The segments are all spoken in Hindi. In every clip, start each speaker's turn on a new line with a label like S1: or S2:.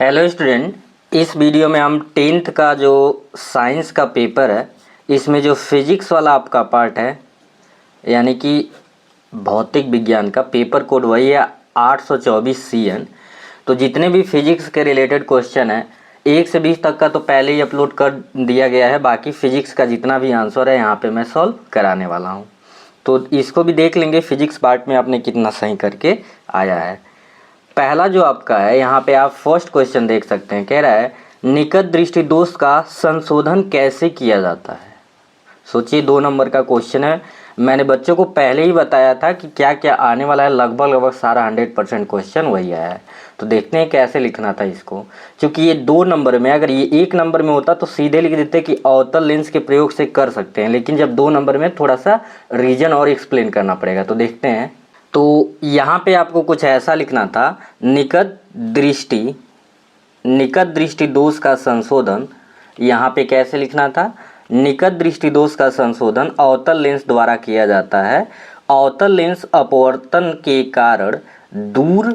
S1: हेलो स्टूडेंट, इस वीडियो में हम 10th का जो साइंस का पेपर है इसमें जो फिजिक्स वाला आपका पार्ट है यानी कि भौतिक विज्ञान का पेपर कोड वही है 824 CN। तो जितने भी फिजिक्स के रिलेटेड क्वेश्चन है 1 से 20 तक का तो पहले ही अपलोड कर दिया गया है। बाकी फिजिक्स का जितना भी आंसर है यहाँ पे मैं सॉल्व कराने वाला हूँ, तो इसको भी देख लेंगे फिजिक्स पार्ट में आपने कितना सही करके आया है। पहला जो आपका है यहाँ पे आप फर्स्ट क्वेश्चन देख सकते हैं, कह रहा है निकट दृष्टि दोष का संशोधन कैसे किया जाता है। सोचिए 2 नंबर का क्वेश्चन है। मैंने बच्चों को पहले ही बताया था कि क्या क्या आने वाला है, लगभग सारा 100% क्वेश्चन वही आया है। तो देखते हैं कैसे लिखना था इसको, क्योंकि ये 2 नंबर में, अगर ये 1 नंबर में होता तो सीधे लिख देते कि अवतल लेंस के प्रयोग से कर सकते हैं, लेकिन जब 2 नंबर में थोड़ा सा रीजन और एक्सप्लेन करना पड़ेगा। तो देखते हैं। तो यहाँ पे आपको कुछ ऐसा लिखना था, निकट दृष्टि दोष का संशोधन। यहाँ पे कैसे लिखना था, निकट दृष्टि दोष का संशोधन अवतल लेंस द्वारा किया जाता है। अवतल लेंस अपवर्तन के कारण दूर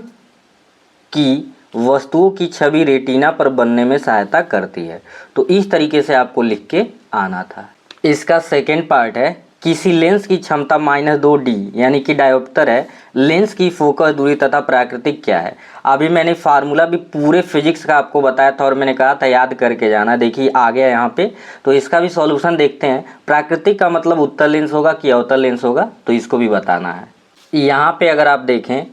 S1: की वस्तुओं की छवि रेटिना पर बनने में सहायता करती है। तो इस तरीके से आपको लिख के आना था। इसका सेकेंड पार्ट है, किसी लेंस की क्षमता -2D यानी कि डायोप्टर है। लेंस की फोकस दूरी तथा प्राकृतिक क्या है। अभी मैंने फार्मूला भी पूरे फिजिक्स का आपको बताया था और मैंने कहा था याद करके जाना। देखिए आ गया यहाँ पे, तो इसका भी सॉल्यूशन देखते हैं। प्राकृतिक का मतलब उत्तल लेंस होगा कि अवतल लेंस होगा, तो इसको भी बताना है। यहाँ पे अगर आप देखें,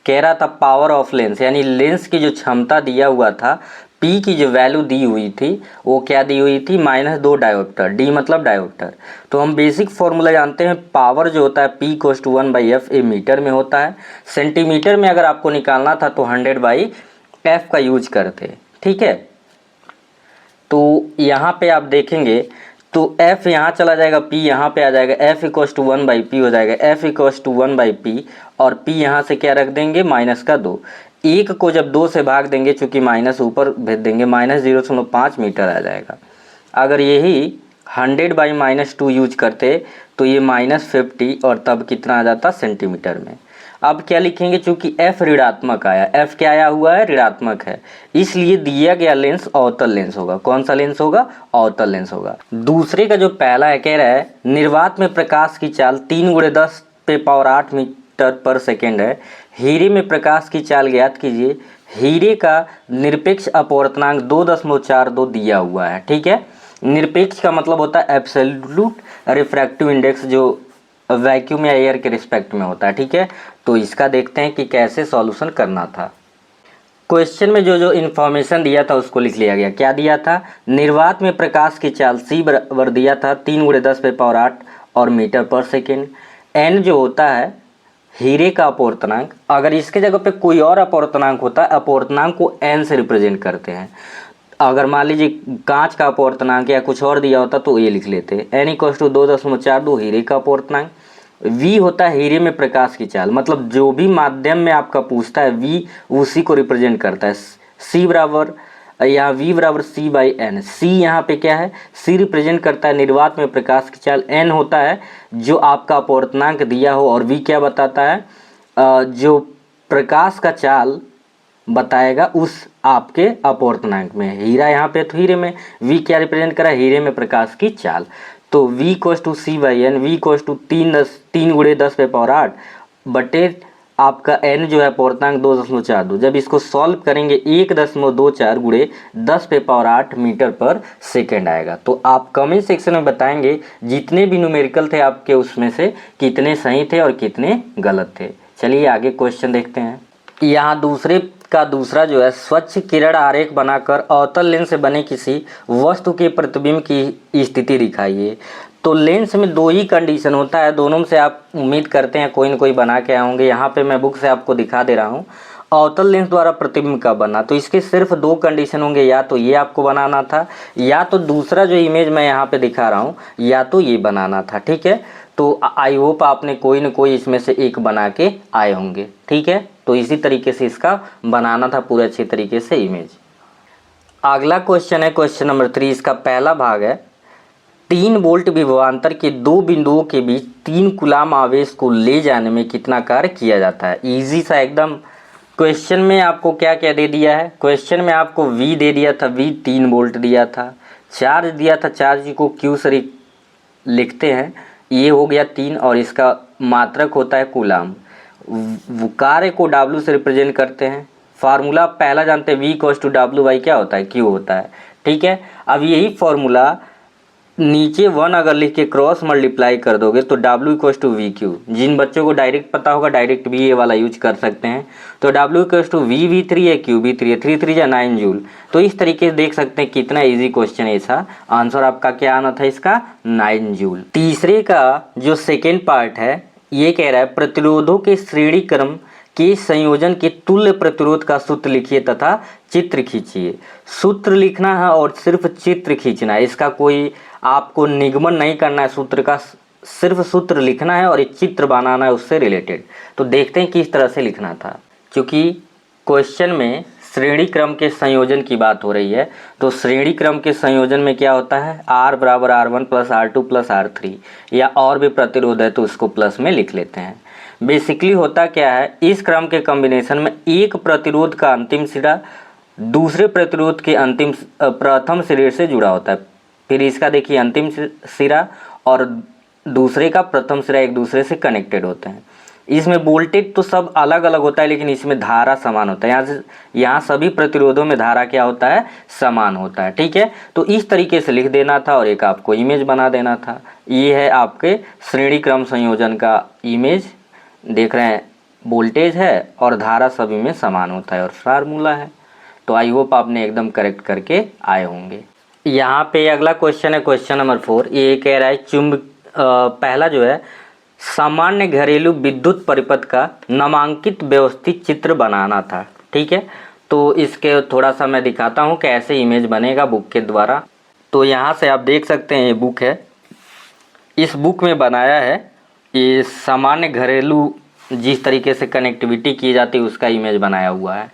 S1: कह रहा था पावर ऑफ लेंस यानी लेंस की जो क्षमता दिया हुआ था, P की जो वैल्यू दी हुई थी वो क्या दी हुई थी, -2 डायोप्टर। D मतलब डायोप्टर। तो हम बेसिक फॉर्मूला जानते हैं, पावर जो होता है P = 1/F, ये मीटर में होता है। सेंटीमीटर में अगर आपको निकालना था तो 100/F का यूज करते, ठीक है। तो यहाँ पे आप देखेंगे तो F यहाँ चला जाएगा, P यहाँ पे आ जाएगा, F = 1/P हो जाएगा, F = 1/P और P यहाँ से क्या रख देंगे, -2। 1 को जब 2 से भाग देंगे, चूँकि माइनस ऊपर भेज देंगे, -0.5 मीटर आ जाएगा। अगर यही 100/-2 यूज करते तो ये -50 और तब कितना आ जाता, सेंटीमीटर में। अब क्या लिखेंगे, चूंकि F ऋणात्मक आया, F क्या आया हुआ है, ऋणात्मक है, इसलिए दिया गया लेंस अवतल लेंस होगा। कौन सा लेंस होगा, अवतल लेंस होगा। दूसरे का जो पहला है, कह रहा है निर्वात में प्रकाश की चाल 3×10⁸ मीटर/सेकेंड है। हीरे में प्रकाश की चाल ज्ञात कीजिए। हीरे का निरपेक्ष अपवर्तनांक 2.42 दिया हुआ है, ठीक है। निरपेक्ष का मतलब होता है एब्सोल्यूट रिफ्रैक्टिव इंडेक्स, जो वैक्यूम या एयर के रिस्पेक्ट में होता है, ठीक है। तो इसका देखते हैं कि कैसे सॉल्यूशन करना था। क्वेश्चन में जो जो इन्फॉर्मेशन दिया था उसको लिख लिया गया। क्या दिया था, निर्वात में प्रकाश की चाल C बराबर दिया था 3×10⁸ और मीटर/सेकेंड। N जो होता है हीरे का अपवर्तनांक, अगर इसके जगह पे कोई और अपवर्तनांक होता है, अपवर्तनांक को N से रिप्रेजेंट करते हैं। अगर मान लीजिए कांच का अपवर्तनांक या कुछ और दिया होता तो ये लिख लेते। N = 2.42 हीरे का अपवर्तनांक। V होता है हीरे में प्रकाश की चाल, मतलब जो भी माध्यम में आपका पूछता है V उसी को रिप्रेजेंट करता है। C बराबर या V बराबर C/N। C यहाँ पे क्या है, C रिप्रेजेंट करता है निर्वात में प्रकाश की चाल। N होता है जो आपका अपवर्तनांक दिया हो, और V क्या बताता है, जो प्रकाश का चाल बताएगा उस आपके अपवर्तनांक में। हीरा यहाँ पे तो हीरे में, V क्या रिप्रेजेंट करा, हीरे में प्रकाश की चाल। तो V = C/N, V = 3×10⁸ बटे आपका N जो है अपवर्तनांक 2.42। जब इसको सॉल्व करेंगे 1.24 × 10⁸ मीटर/सेकेंड आएगा। तो आप कमेंट सेक्शन में बताएंगे जितने भी न्यूमेरिकल थे आपके उसमें से कितने सही थे और कितने गलत थे। चलिए आगे क्वेश्चन देखते हैं। यहाँ दूसरा जो है, स्वच्छ किरण आरेख बनाकर अवतल लेंस से बने किसी वस्तु के प्रतिबिंब की स्थिति दिखाइए। तो लेंस में 2 ही कंडीशन होता है, दोनों में से आप उम्मीद करते हैं कोई न कोई बना के आए होंगे। यहाँ पे मैं बुक से आपको दिखा दे रहा हूँ, अवतल लेंस द्वारा प्रतिबिंब का बनना। तो इसके सिर्फ 2 कंडीशन होंगे, या तो ये आपको बनाना था, या तो दूसरा जो इमेज मैं यहाँ पे दिखा रहा हूँ, या तो ये बनाना था, ठीक है। तो आई होप आपने कोई न कोई इसमें से एक बना के आए होंगे, ठीक है। तो इसी तरीके से इसका बनाना था पूरे अच्छे तरीके से इमेज। अगला क्वेश्चन है क्वेश्चन नंबर 3। इसका पहला भाग है, 3 वोल्ट विभवांतर के 2 बिंदुओं के बीच 3 कूलाम आवेश को ले जाने में कितना कार्य किया जाता है। इजी सा एकदम क्वेश्चन में आपको क्या क्या दे दिया है, क्वेश्चन में आपको V दे दिया था, V 3 वोल्ट दिया था, चार्ज दिया था, चार्ज को Q से लिखते हैं, ये हो गया 3 और इसका मात्रक होता है कूलाम। कार्य को W से रिप्रेजेंट करते हैं। फार्मूला पहला जानते हैं, V इक्वल्स टू W/, क्या होता है, Q होता है। ठीक है, अब यही फार्मूला नीचे 1 अगर लिख के क्रॉस मल्टीप्लाई कर दोगे तो W इक्वल्स टू VQ। जिन बच्चों को डायरेक्ट पता होगा डायरेक्ट भी ये वाला यूज कर सकते हैं। तो W इक्वल्स टू V3 है, Q V3 है, 3 3 9 जूल। तो इस तरीके से देख सकते हैं कितना इजी क्वेश्चन है ऐसा। आंसर आपका क्या आना था इसका, 9 जूल। तीसरे का जो सेकेंड पार्ट है ये कह रहा है प्रतिरोधों के श्रेणी क्रम के संयोजन के तुल्य प्रतिरोध का सूत्र लिखिए तथा चित्र खींचिए। सूत्र लिखना है और सिर्फ चित्र खींचना है, इसका कोई आपको निगमन नहीं करना है सूत्र का, सिर्फ सूत्र लिखना है और एक चित्र बनाना है उससे रिलेटेड। तो देखते हैं किस तरह से लिखना था। क्योंकि क्वेश्चन में श्रेणी क्रम के संयोजन की बात हो रही है, तो श्रेणी क्रम के संयोजन में क्या होता है, R बराबर R1 plus R2 plus R3, या और भी प्रतिरोध है तो उसको प्लस में लिख लेते हैं। बेसिकली होता क्या है, इस क्रम के कॉम्बिनेशन में एक प्रतिरोध का अंतिम सिरा दूसरे प्रतिरोध के प्रथम सिरे से जुड़ा होता है। फिर इसका देखिए अंतिम सिरा और दूसरे का प्रथम सिरा एक दूसरे से कनेक्टेड होते हैं। इसमें वोल्टेज तो सब अलग अलग होता है लेकिन इसमें धारा समान होता है। यहाँ सभी प्रतिरोधों में धारा क्या होता है, समान होता है। ठीक है, तो इस तरीके से लिख देना था और एक आपको इमेज बना देना था। ये है आपके श्रेणी क्रम संयोजन का इमेज, देख रहे हैं वोल्टेज है और धारा सभी में समान होता है और फार्मूला है। तो आई होप आपने एकदम करेक्ट करके आए होंगे। यहाँ पे अगला क्वेश्चन है क्वेश्चन नंबर 4। ये कह रहा है पहला जो है सामान्य घरेलू विद्युत परिपथ का नामांकित व्यवस्थित चित्र बनाना था। ठीक है, तो इसके थोड़ा सा मैं दिखाता हूँ कैसे इमेज बनेगा बुक के द्वारा। तो यहाँ से आप देख सकते हैं ये बुक है, इस बुक में बनाया है ये सामान्य घरेलू जिस तरीके से कनेक्टिविटी की जाती है उसका इमेज बनाया हुआ है।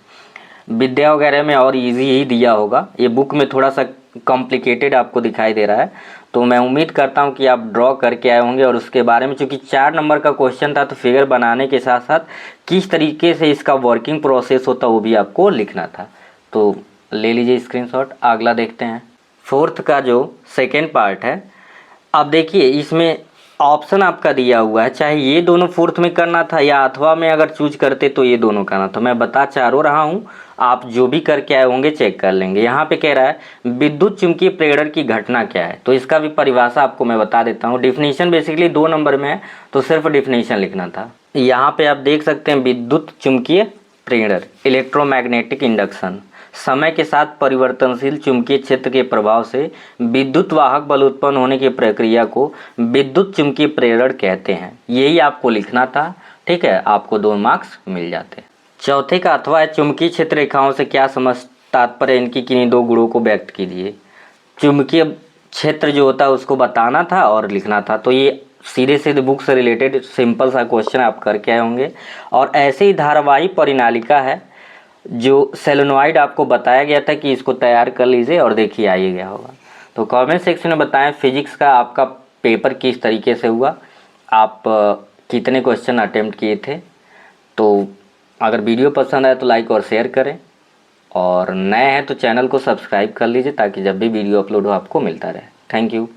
S1: विद्या वगैरह में और इजी ही दिया होगा, ये बुक में थोड़ा सा कॉम्प्लिकेटेड आपको दिखाई दे रहा है। तो मैं उम्मीद करता हूं कि आप ड्रॉ करके आए होंगे और उसके बारे में, चूँकि 4 नंबर का क्वेश्चन था तो फिगर बनाने के साथ साथ किस तरीके से इसका वर्किंग प्रोसेस होता वो भी आपको लिखना था। तो ले लीजिए स्क्रीनशॉट। अगला देखते हैं, 4th का जो सेकेंड पार्ट है। अब देखिए इसमें ऑप्शन आपका दिया हुआ है, चाहे ये दोनों 4th में करना था या अथवा में अगर चूज करते तो ये दोनों करना था। मैं बता चारों रहा हूँ, आप जो भी करके आए होंगे चेक कर लेंगे। यहाँ पे कह रहा है विद्युत चुंबकीय प्रेरण की घटना क्या है, तो इसका भी परिभाषा आपको मैं बता देता हूँ। डिफिनीशन बेसिकली 2 नंबर में है तो सिर्फ डिफिनीशन लिखना था। यहाँ पे आप देख सकते हैं विद्युत चुंबकीय प्रेरण, इलेक्ट्रोमैग्नेटिक इंडक्शन, समय के साथ परिवर्तनशील चुंबकीय क्षेत्र के प्रभाव से विद्युत वाहक बल उत्पन्न होने की प्रक्रिया को विद्युत चुंबकीय प्रेरण कहते हैं। यही आपको लिखना था। ठीक है, आपको 2 मार्क्स मिल जाते हैं। चौथे का अथवा है चुंबकीय क्षेत्र रेखाओं से क्या समझ तात्पर्य, इनकी किन्हीं 2 गुणों को व्यक्त कीजिए। चुंबकीय क्षेत्र जो होता है उसको बताना था और लिखना था। तो ये सीधे सीधे बुक से रिलेटेड सिंपल सा क्वेश्चन आप करके आए होंगे। और ऐसे ही धारावाही परिनालिका है जो सेलेनॉइड आपको बताया गया था कि इसको तैयार कर लीजिए और देखिए आ ही गया होगा। तो कमेंट सेक्शन में बताएं फिजिक्स का आपका पेपर किस तरीके से हुआ, आप कितने क्वेश्चन अटेम्प्ट किए थे। तो अगर वीडियो पसंद आए तो लाइक और शेयर करें, और नए हैं तो चैनल को सब्सक्राइब कर लीजिए ताकि जब भी वीडियो अपलोड हो आपको मिलता रहे। Thank you.